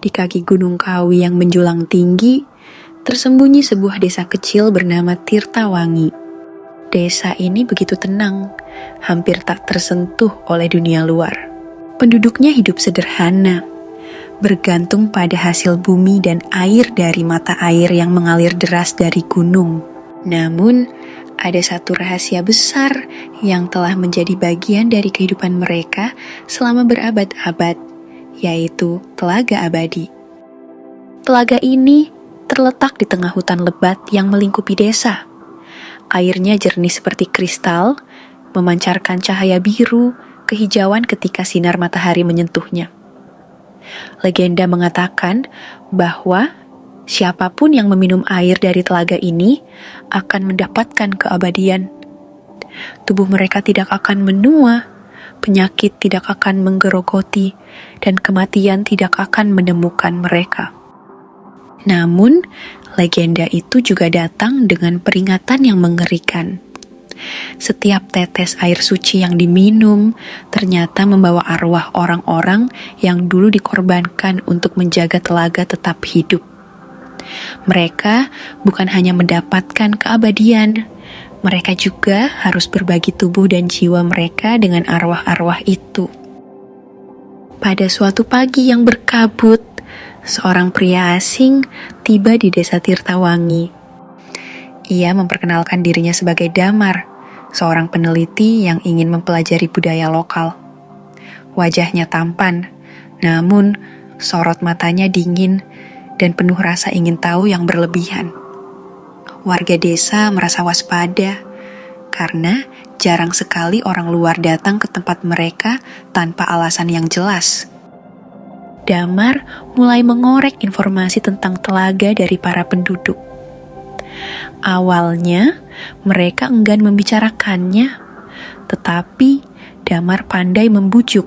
Di kaki Gunung Kawi yang menjulang tinggi, tersembunyi sebuah desa kecil bernama Tirtawangi. Desa ini begitu tenang, hampir tak tersentuh oleh dunia luar. Penduduknya hidup sederhana, bergantung pada hasil bumi dan air dari mata air yang mengalir deras dari gunung. Namun, ada satu rahasia besar yang telah menjadi bagian dari kehidupan mereka selama berabad-abad, yaitu Telaga Abadi. Telaga ini terletak di tengah hutan lebat yang melingkupi desa. Airnya jernih seperti kristal, memancarkan cahaya biru, kehijauan ketika sinar matahari menyentuhnya. Legenda mengatakan bahwa siapapun yang meminum air dari telaga ini akan mendapatkan keabadian. Tubuh mereka tidak akan menua, penyakit tidak akan menggerogoti, dan kematian tidak akan menemukan mereka. Namun, legenda itu juga datang dengan peringatan yang mengerikan. Setiap tetes air suci yang diminum ternyata membawa arwah orang-orang yang dulu dikorbankan untuk menjaga telaga tetap hidup. Mereka bukan hanya mendapatkan keabadian, mereka juga harus berbagi tubuh dan jiwa mereka dengan arwah-arwah itu. Pada suatu pagi yang berkabut, seorang pria asing tiba di desa Tirtawangi. Ia memperkenalkan dirinya sebagai Damar, seorang peneliti yang ingin mempelajari budaya lokal. Wajahnya tampan, namun sorot matanya dingin dan penuh rasa ingin tahu yang berlebihan. Warga desa merasa waspada karena jarang sekali orang luar datang ke tempat mereka tanpa alasan yang jelas. Damar mulai mengorek informasi tentang telaga dari para penduduk. Awalnya, mereka enggan membicarakannya, tetapi Damar pandai membujuk.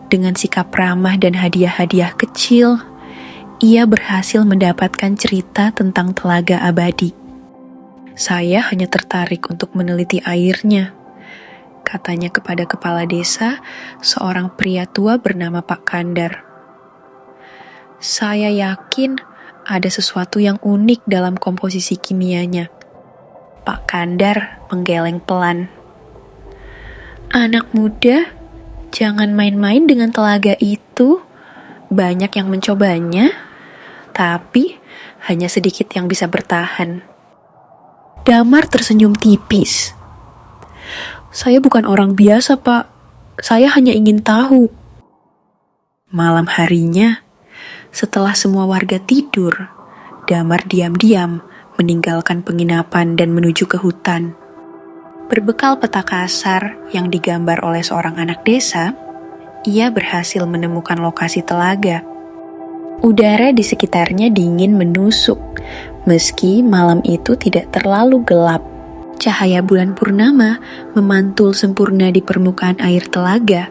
Dengan sikap ramah dan hadiah-hadiah kecil, ia berhasil mendapatkan cerita tentang Telaga Abadi. Saya hanya tertarik untuk meneliti airnya, katanya kepada kepala desa, seorang pria tua bernama Pak Kandar. Saya yakin ada sesuatu yang unik dalam komposisi kimianya. Pak Kandar menggeleng pelan. Anak muda, jangan main-main dengan telaga itu. Banyak yang mencobanya, tapi hanya sedikit yang bisa bertahan. Damar tersenyum tipis. Saya bukan orang biasa, Pak. Saya hanya ingin tahu. Malam harinya, setelah semua warga tidur, Damar diam-diam meninggalkan penginapan dan menuju ke hutan. Berbekal peta kasar yang digambar oleh seorang anak desa, ia berhasil menemukan lokasi telaga. Udara di sekitarnya dingin menusuk, meski malam itu tidak terlalu gelap. Cahaya bulan purnama memantul sempurna di permukaan air telaga,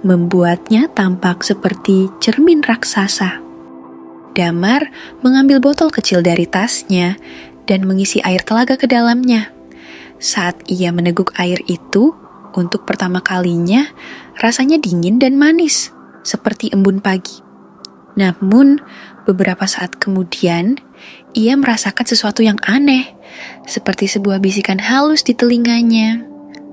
membuatnya tampak seperti cermin raksasa. Damar mengambil botol kecil dari tasnya dan mengisi air telaga ke dalamnya. Saat ia meneguk air itu, untuk pertama kalinya, rasanya dingin dan manis, seperti embun pagi. Namun, beberapa saat kemudian, ia merasakan sesuatu yang aneh, seperti sebuah bisikan halus di telinganya,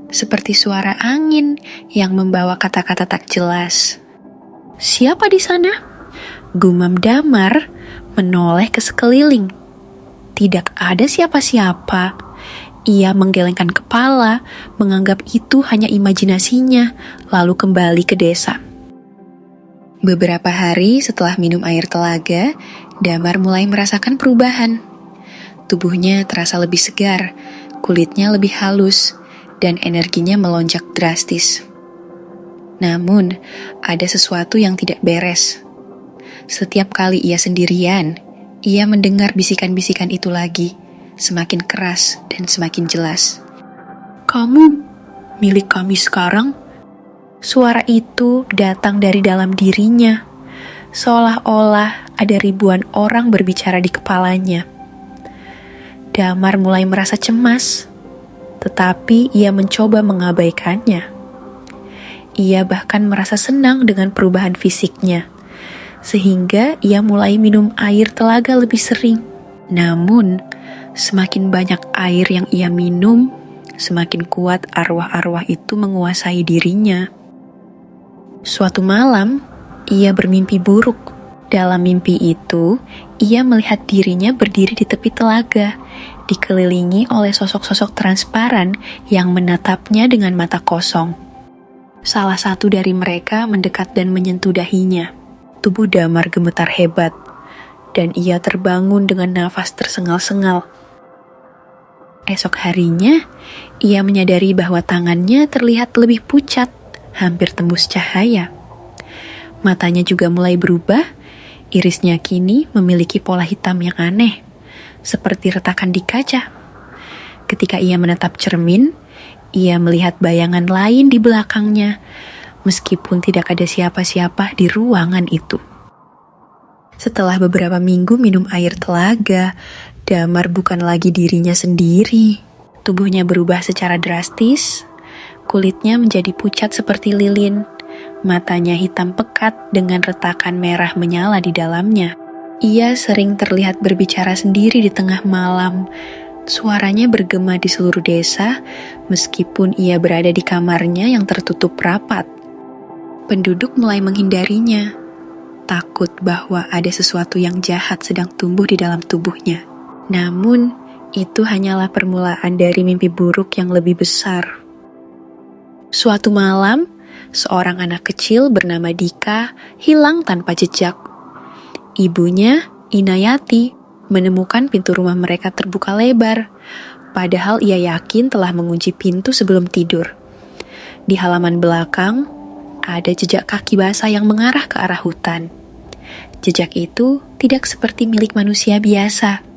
seperti suara angin yang membawa kata-kata tak jelas. Siapa di sana? Gumam Damar menoleh ke sekeliling. Tidak ada siapa-siapa. Ia menggelengkan kepala, menganggap itu hanya imajinasinya, lalu kembali ke desa. Beberapa hari setelah minum air telaga, Damar mulai merasakan perubahan. Tubuhnya terasa lebih segar, kulitnya lebih halus, dan energinya melonjak drastis. Namun, ada sesuatu yang tidak beres. Setiap kali ia sendirian, ia mendengar bisikan-bisikan itu lagi, semakin keras dan semakin jelas. Kamu milik kami sekarang? Suara itu datang dari dalam dirinya, seolah-olah ada ribuan orang berbicara di kepalanya. Damar mulai merasa cemas, tetapi ia mencoba mengabaikannya. Ia bahkan merasa senang dengan perubahan fisiknya. sehingga ia mulai minum air telaga lebih sering. Namun, semakin banyak air yang ia minum, semakin kuat arwah-arwah itu menguasai dirinya. Suatu malam, ia bermimpi buruk. Dalam mimpi itu, ia melihat dirinya berdiri di tepi telaga, dikelilingi oleh sosok-sosok transparan yang menatapnya dengan mata kosong. Salah satu dari mereka mendekat dan menyentuh dahinya. Tubuh Damar gemetar hebat, dan ia terbangun dengan nafas tersengal-sengal. Esok harinya, ia menyadari bahwa tangannya terlihat lebih pucat, hampir tembus cahaya. Matanya juga mulai berubah, irisnya kini memiliki pola hitam yang aneh, seperti retakan di kaca. Ketika ia menatap cermin, ia melihat bayangan lain di belakangnya, meskipun tidak ada siapa-siapa di ruangan itu. Setelah beberapa minggu minum air telaga, Damar bukan lagi dirinya sendiri. Tubuhnya berubah secara drastis, kulitnya menjadi pucat seperti lilin, matanya hitam pekat dengan retakan merah menyala di dalamnya. Ia sering terlihat berbicara sendiri di tengah malam. Suaranya bergema di seluruh desa, meskipun ia berada di kamarnya yang tertutup rapat. Penduduk mulai menghindarinya, takut bahwa ada sesuatu yang jahat sedang tumbuh di dalam tubuhnya. Namun, itu hanyalah permulaan dari mimpi buruk yang lebih besar. Suatu malam, seorang anak kecil bernama Dika hilang tanpa jejak. Ibunya, Inayati, menemukan pintu rumah mereka terbuka lebar, padahal ia yakin telah mengunci pintu sebelum tidur. Di halaman belakang, ada jejak kaki basah yang mengarah ke arah hutan. Jejak itu tidak seperti milik manusia biasa.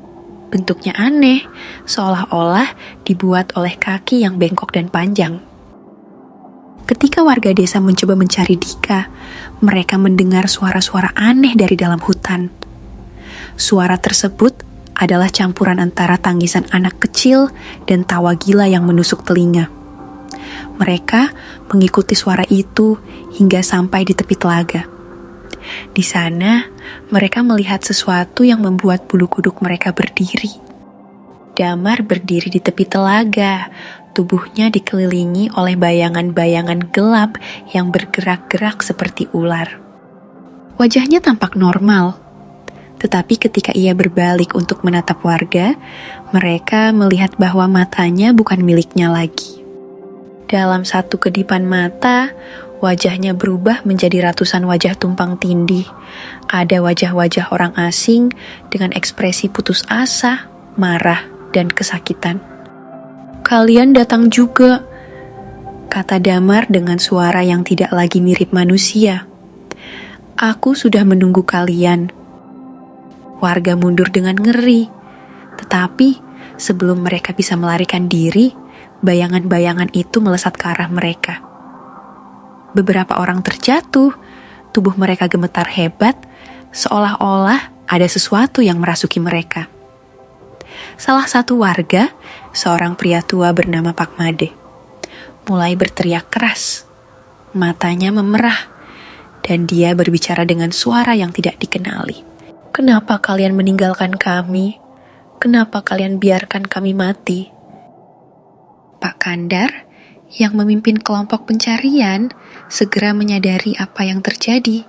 Bentuknya aneh, seolah-olah dibuat oleh kaki yang bengkok dan panjang. Ketika warga desa mencoba mencari Dika, mereka mendengar suara-suara aneh dari dalam hutan. Suara tersebut adalah campuran antara tangisan anak kecil dan tawa gila yang menusuk telinga. Mereka mengikuti suara itu hingga sampai di tepi telaga. Di sana, mereka melihat sesuatu yang membuat bulu kuduk mereka berdiri. Damar berdiri di tepi telaga. Tubuhnya dikelilingi oleh bayangan-bayangan gelap yang bergerak-gerak seperti ular. Wajahnya tampak normal, tetapi ketika ia berbalik untuk menatap warga, mereka melihat bahwa matanya bukan miliknya lagi. Dalam satu kedipan mata, wajahnya berubah menjadi ratusan wajah tumpang tindih. Ada wajah-wajah orang asing dengan ekspresi putus asa, marah, dan kesakitan. "Kalian datang juga," kata Damar dengan suara yang tidak lagi mirip manusia. "Aku sudah menunggu kalian." Warga mundur dengan ngeri, tetapi sebelum mereka bisa melarikan diri, bayangan-bayangan itu melesat ke arah mereka. Beberapa orang terjatuh, tubuh mereka gemetar hebat, seolah-olah ada sesuatu yang merasuki mereka. Salah satu warga, seorang pria tua bernama Pak Made, mulai berteriak keras. Matanya memerah, dan dia berbicara dengan suara yang tidak dikenali. "Kenapa kalian meninggalkan kami? Kenapa kalian biarkan kami mati?" Pak Kandar, yang memimpin kelompok pencarian, segera menyadari apa yang terjadi.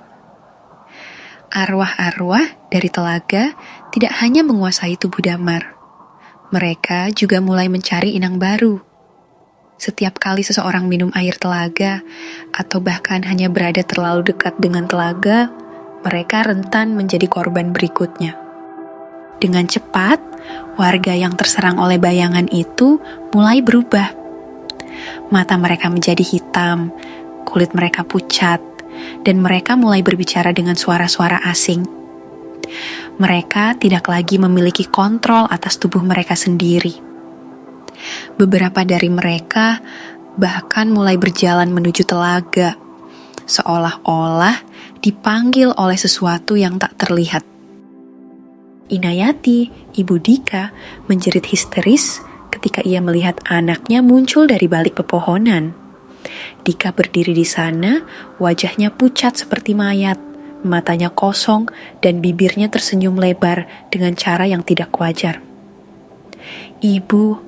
Arwah-arwah dari telaga tidak hanya menguasai tubuh Damar. Mereka juga mulai mencari inang baru. Setiap kali seseorang minum air telaga, atau bahkan hanya berada terlalu dekat dengan telaga, mereka rentan menjadi korban berikutnya. Dengan cepat, warga yang terserang oleh bayangan itu mulai berubah. Mata mereka menjadi hitam, kulit mereka pucat, dan mereka mulai berbicara dengan suara-suara asing. Mereka tidak lagi memiliki kontrol atas tubuh mereka sendiri. Beberapa dari mereka bahkan mulai berjalan menuju telaga, seolah-olah dipanggil oleh sesuatu yang tak terlihat. Inayati, ibu Dika, menjerit histeris ketika ia melihat anaknya muncul dari balik pepohonan. Dika berdiri di sana, wajahnya pucat seperti mayat, Matanya kosong dan bibirnya tersenyum lebar dengan cara yang tidak wajar. "Ibu,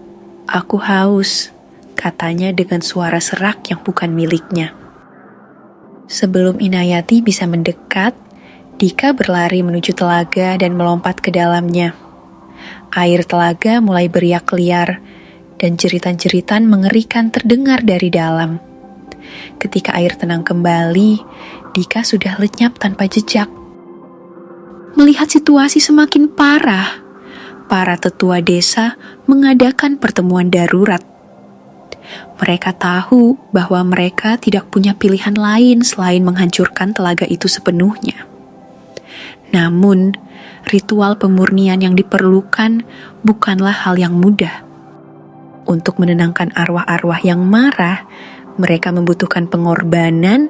aku haus," katanya dengan suara serak yang bukan miliknya. Sebelum Inayati bisa mendekat, Dika berlari menuju telaga dan melompat ke dalamnya. Air telaga mulai beriak liar dan jeritan-jeritan mengerikan terdengar dari dalam. Ketika air tenang kembali, Dika sudah lenyap tanpa jejak. Melihat situasi semakin parah, para tetua desa mengadakan pertemuan darurat. Mereka tahu bahwa mereka tidak punya pilihan lain selain menghancurkan telaga itu sepenuhnya. Namun, ritual pemurnian yang diperlukan bukanlah hal yang mudah. Untuk menenangkan arwah-arwah yang marah, mereka membutuhkan pengorbanan.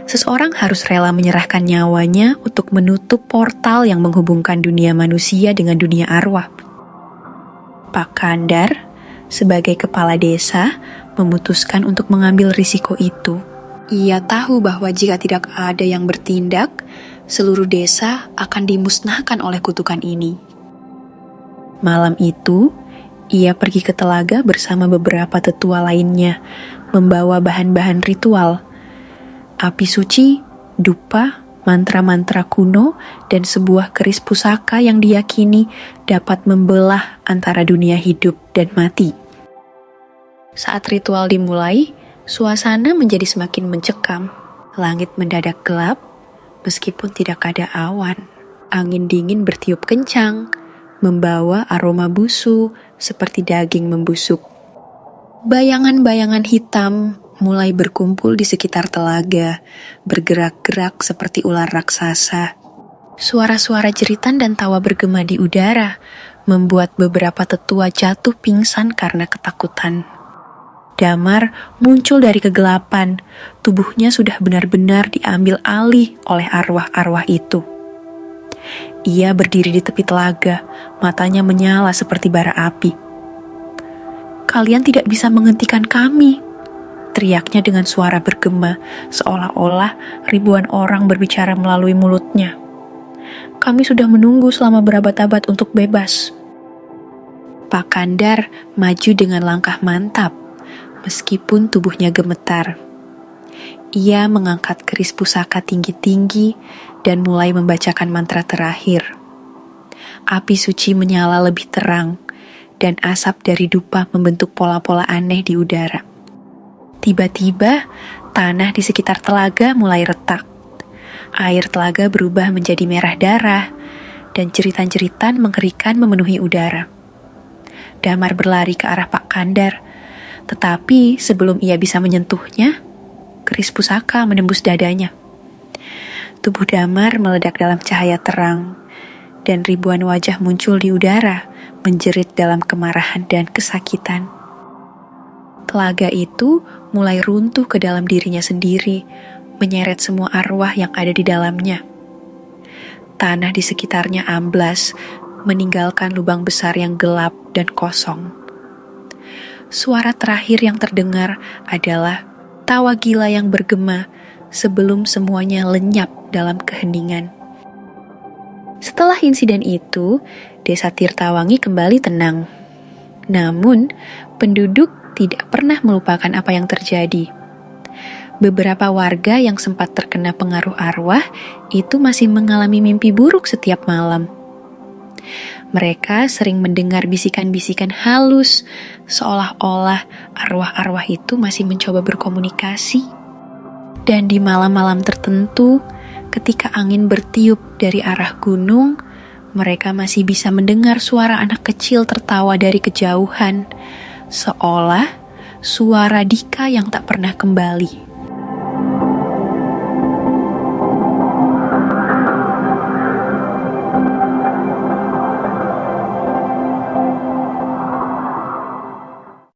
Seseorang harus rela menyerahkan nyawanya untuk menutup portal yang menghubungkan dunia manusia dengan dunia arwah. Pak Kandar, sebagai kepala desa, memutuskan untuk mengambil risiko itu. Ia tahu bahwa jika tidak ada yang bertindak, seluruh desa akan dimusnahkan oleh kutukan ini. Malam itu, ia pergi ke telaga bersama beberapa tetua lainnya, membawa bahan-bahan ritual, api suci, dupa, mantra-mantra kuno, dan sebuah keris pusaka yang diyakini dapat membelah antara dunia hidup dan mati. Saat ritual dimulai, suasana menjadi semakin mencekam. Langit mendadak gelap, meskipun tidak ada awan. Angin dingin bertiup kencang, membawa aroma busuk seperti daging membusuk. Bayangan-bayangan hitam mulai berkumpul di sekitar telaga, bergerak-gerak seperti ular raksasa. Suara-suara jeritan dan tawa bergema di udara, membuat beberapa tetua jatuh pingsan karena ketakutan. Damar muncul dari kegelapan, tubuhnya sudah benar-benar diambil alih oleh arwah-arwah itu. Ia berdiri di tepi telaga, matanya menyala seperti bara api. "Kalian tidak bisa menghentikan kami," teriaknya dengan suara bergema, seolah-olah ribuan orang berbicara melalui mulutnya. "Kami sudah menunggu selama berabad-abad untuk bebas." Pak Kandar maju dengan langkah mantap, meskipun tubuhnya gemetar. Ia mengangkat keris pusaka tinggi-tinggi dan mulai membacakan mantra terakhir. Api suci menyala lebih terang, dan asap dari dupa membentuk pola-pola aneh di udara. Tiba-tiba, tanah di sekitar telaga mulai retak. Air telaga berubah menjadi merah darah, dan jeritan-jeritan mengerikan memenuhi udara. Damar berlari ke arah Pak Kandar, tetapi sebelum ia bisa menyentuhnya, keris pusaka menembus dadanya. Tubuh Damar meledak dalam cahaya terang, dan ribuan wajah muncul di udara, menjerit dalam kemarahan dan kesakitan. Telaga itu mulai runtuh ke dalam dirinya sendiri, menyeret semua arwah yang ada di dalamnya. Tanah di sekitarnya amblas, meninggalkan lubang besar yang gelap dan kosong. Suara terakhir yang terdengar adalah tawa gila yang bergema sebelum semuanya lenyap dalam keheningan. Setelah insiden itu, Desa Tirtawangi kembali tenang. Namun, penduduk tidak pernah melupakan apa yang terjadi. Beberapa warga yang sempat terkena pengaruh arwah itu masih mengalami mimpi buruk setiap malam. Mereka sering mendengar bisikan-bisikan halus, seolah-olah arwah-arwah itu masih mencoba berkomunikasi. Dan di malam-malam tertentu, ketika angin bertiup dari arah gunung, mereka masih bisa mendengar suara anak kecil tertawa dari kejauhan, seolah suara Dika yang tak pernah kembali.